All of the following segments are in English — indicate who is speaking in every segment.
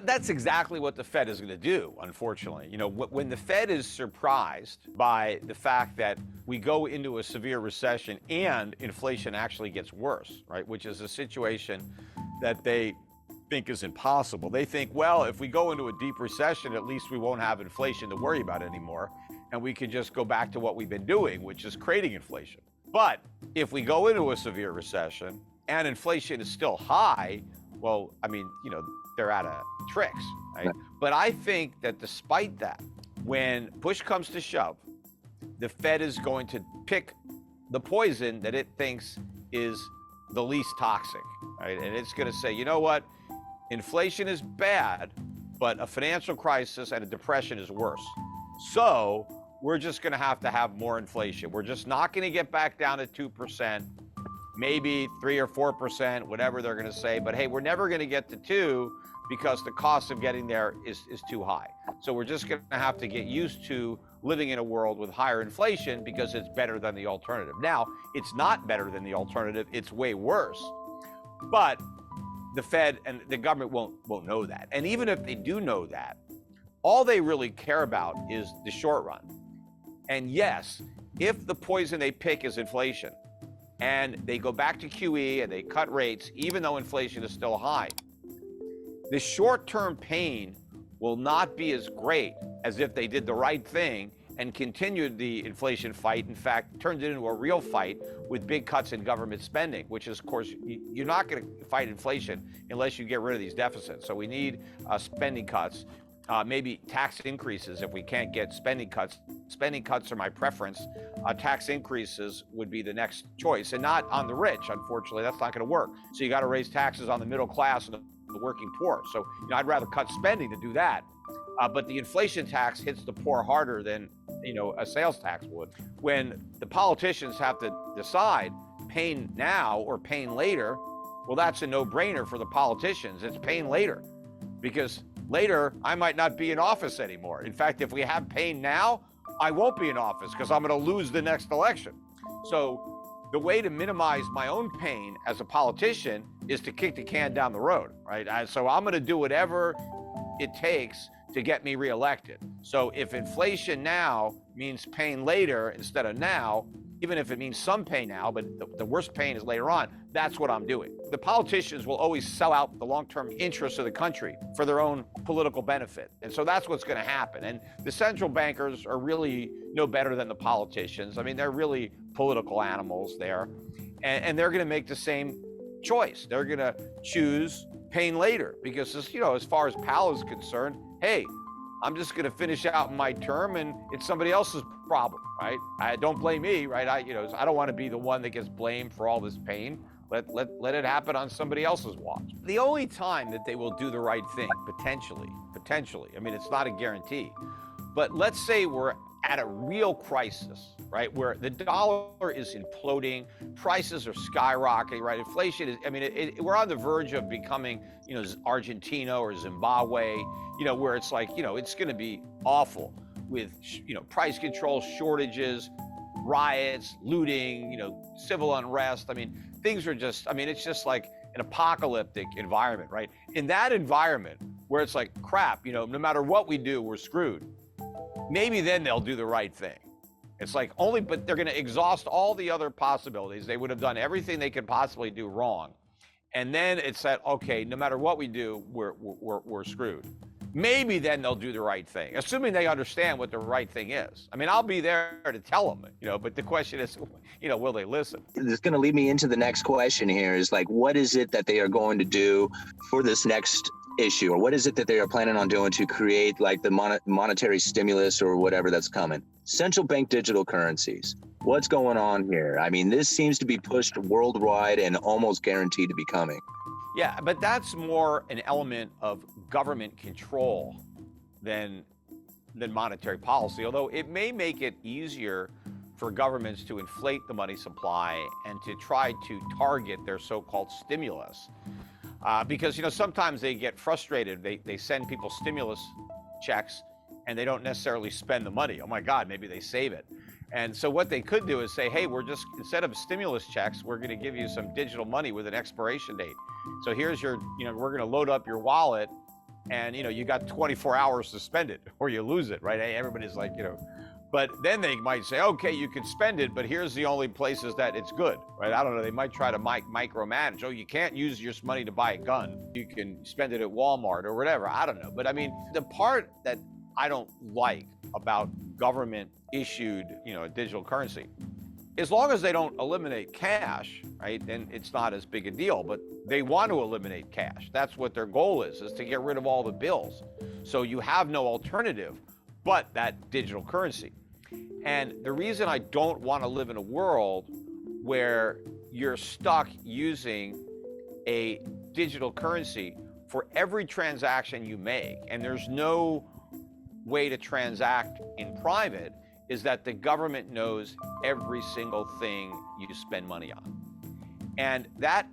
Speaker 1: That's exactly what the Fed is going to do, unfortunately. When the Fed is surprised by the fact that we go into a severe recession and inflation actually gets worse, right, which is a situation that they think is impossible. They think, well, if we go into a deep recession, at least we won't have inflation to worry about anymore, and we can just go back to what we've been doing, which is creating inflation. But if we go into a severe recession and inflation is still high, well, they're out of tricks, right? But I think that despite that, when push comes to shove, the Fed is going to pick the poison that it thinks is the least toxic, right? And it's going to say, you know what? Inflation is bad, but a financial crisis and a depression is worse. So we're just going to have more inflation. We're just not going to get back down to 2%, maybe 3 or 4%, whatever they're going to say. But hey, we're never going to get to 2 because the cost of getting there is too high. So we're just going to have to get used to living in a world with higher inflation because it's better than the alternative. Now, it's not better than the alternative. It's way worse. But the Fed and the government won't know that. And even if they do know that, all they really care about is the short run. And yes, if the poison they pick is inflation and they go back to QE and they cut rates, even though inflation is still high, the short-term pain will not be as great as if they did the right thing and continued the inflation fight. In fact, turned it into a real fight with big cuts in government spending, which is, of course, you're not going to fight inflation unless you get rid of these deficits. So we need spending cuts, maybe tax increases if we can't get spending cuts. Spending cuts are my preference. Tax increases would be the next choice, and not on the rich. Unfortunately, that's not going to work. So you got to raise taxes on the middle class and the working poor. So I'd rather cut spending to do that. But the inflation tax hits the poor harder than a sales tax would. When the politicians have to decide pain now or pain later, well, that's a no-brainer for the politicians. It's pain later, because later I might not be in office anymore. In fact, if we have pain now, I won't be in office because I'm going to lose the next election. So the way to minimize my own pain as a politician is to kick the can down the road, right? So I'm going to do whatever it takes to get me reelected. So if inflation now means pain later instead of now, even if it means some pain now, but the worst pain is later on, that's what I'm doing. The politicians will always sell out the long-term interests of the country for their own political benefit. And so that's what's going to happen. And the central bankers are really no better than the politicians. I mean, they're really political animals there. And they're going to make the same choice. They're going to choose pain later because, as far as Powell is concerned, hey, I'm just going to finish out my term and it's somebody else's problem, right? Don't blame me, right? I don't want to be the one that gets blamed for all this pain. Let it happen on somebody else's watch. The only time that they will do the right thing, potentially, I mean, it's not a guarantee, but let's say we're at a real crisis, right? Where the dollar is imploding, prices are skyrocketing, right? Inflation is, we're on the verge of becoming, Argentina or Zimbabwe, where it's like, it's going to be awful with, price control, shortages, riots, looting, civil unrest. I mean, things are just, it's just like an apocalyptic environment, right? In that environment where it's like, crap, no matter what we do, we're screwed. Maybe then they'll do the right thing. It's like but they're going to exhaust all the other possibilities. They would have done everything they could possibly do wrong. And then it's that, okay, no matter what we do, we're screwed. Maybe then they'll do the right thing, assuming they understand what the right thing is. I'll be there to tell them, but the question is, will they listen?
Speaker 2: It's going to lead me into the next question here is like, what is it that they are going to do for this next issue, or what is it that they are planning on doing to create like the monetary stimulus or whatever that's coming? Central bank digital currencies. What's going on here? This seems to be pushed worldwide and almost guaranteed to be coming.
Speaker 1: Yeah, but that's more an element of government control than monetary policy, although it may make it easier for governments to inflate the money supply and to try to target their so-called stimulus. Because, sometimes they get frustrated. They send people stimulus checks and they don't necessarily spend the money. Oh my God, maybe they save it. And so what they could do is say, hey, instead of stimulus checks, we're going to give you some digital money with an expiration date. So here's your, we're going to load up your wallet and you got 24 hours to spend it or you lose it, right? Everybody's like, but then they might say, okay, you can spend it, but here's the only places that it's good, right? I don't know. They might try to micromanage. Oh, you can't use your money to buy a gun. You can spend it at Walmart or whatever. I don't know. But I mean, the part that I don't like about government issued, digital currency, as long as they don't eliminate cash, right, then it's not as big a deal. But they want to eliminate cash. That's what their goal is to get rid of all the bills. So you have no alternative but that digital currency. And the reason I don't want to live in a world where you're stuck using a digital currency for every transaction you make, and there's no way to transact in private, is that the government knows every single thing you spend money on. And that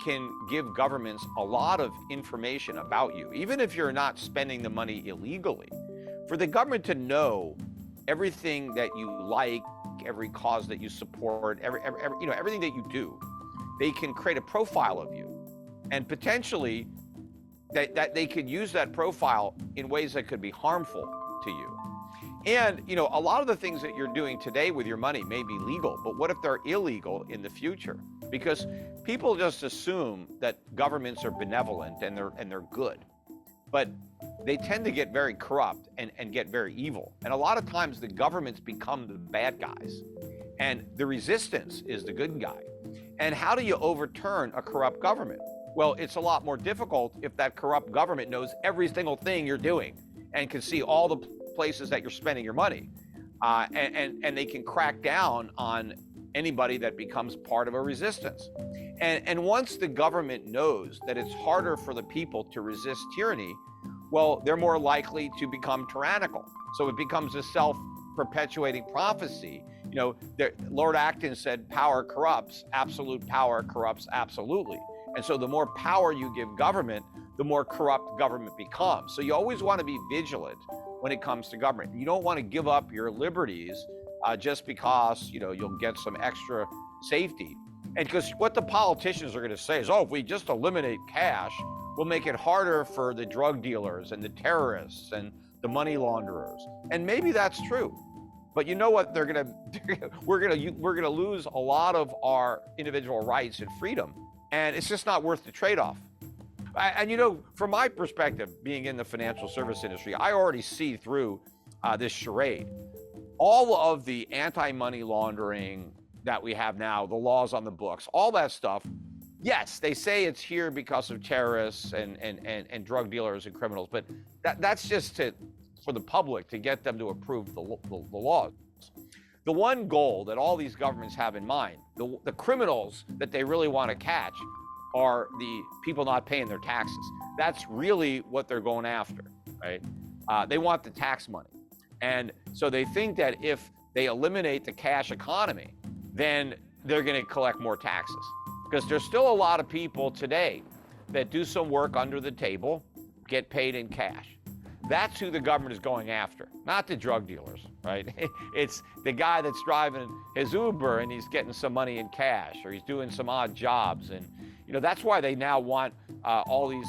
Speaker 1: can give governments a lot of information about you, even if you're not spending the money illegally. For the government to know everything that you like, every cause that you support, everything that you do, they can create a profile of you, and potentially that they could use that profile in ways that could be harmful to you. And a lot of the things that you're doing today with your money may be legal, but what if they're illegal in the future? Because people just assume that governments are benevolent and they're good, but they tend to get very corrupt and get very evil. And a lot of times the governments become the bad guys and the resistance is the good guy. And how do you overturn a corrupt government? Well, it's a lot more difficult if that corrupt government knows every single thing you're doing and can see all the places that you're spending your money. And they can crack down on anybody that becomes part of a resistance. And once the government knows that it's harder for the people to resist tyranny, well, they're more likely to become tyrannical. So it becomes a self-perpetuating prophecy. Lord Acton said, power corrupts, absolute power corrupts absolutely. And so the more power you give government, the more corrupt government becomes. So you always want to be vigilant when it comes to government. You don't want to give up your liberties just because, you'll get some extra safety. And because what the politicians are going to say is, oh, if we just eliminate cash, we'll make it harder for the drug dealers and the terrorists and the money launderers. And maybe that's true. But you know what we're going to lose a lot of our individual rights and freedom. And it's just not worth the trade-off. And from my perspective, being in the financial service industry, I already see through this charade. All of the anti-money laundering that we have now, the laws on the books, all that stuff, yes, they say it's here because of terrorists and drug dealers and criminals, but that's just for the public to get them to approve the laws. The one goal that all these governments have in mind, the criminals that they really want to catch, are the people not paying their taxes. That's really what they're going after, right? They want the tax money. And so they think that if they eliminate the cash economy, then they're going to collect more taxes. Because there's still a lot of people today that do some work under the table, get paid in cash. That's who the government is going after, not the drug dealers, right? It's the guy that's driving his Uber and he's getting some money in cash, or he's doing some odd jobs. And that's why they now want all these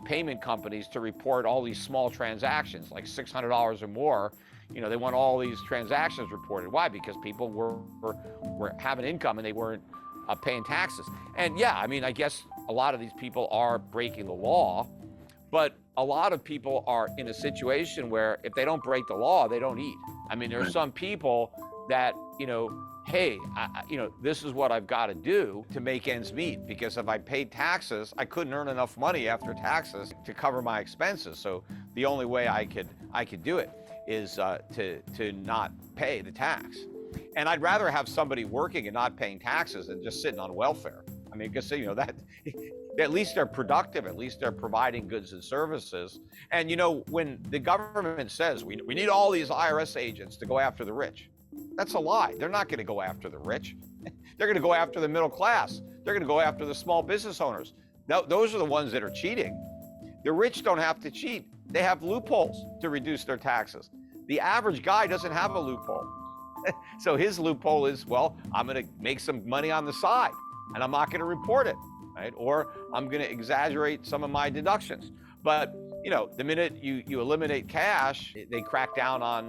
Speaker 1: payment companies to report all these small transactions, like $600 or more. They want all these transactions reported. Why? Because people were having income and they weren't paying taxes. And yeah, I guess a lot of these people are breaking the law, but a lot of people are in a situation where if they don't break the law, they don't eat. There are some people that, hey, this is what I've got to do to make ends meet, because if I paid taxes, I couldn't earn enough money after taxes to cover my expenses. So the only way I could do it is to not pay the tax. And I'd rather have somebody working and not paying taxes than just sitting on welfare. Because that at least they're productive, at least they're providing goods and services. And when the government says we need all these IRS agents to go after the rich, that's a lie. They're not going to go after the rich. They're going to go after the middle class. They're going to go after the small business owners. Those are the ones that are cheating. The rich don't have to cheat. They have loopholes to reduce their taxes. The average guy doesn't have a loophole. So his loophole is, well, I'm going to make some money on the side and I'm not going to report it, right? Or I'm going to exaggerate some of my deductions. But you know, the minute you eliminate cash, they crack down on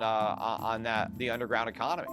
Speaker 1: the underground economy.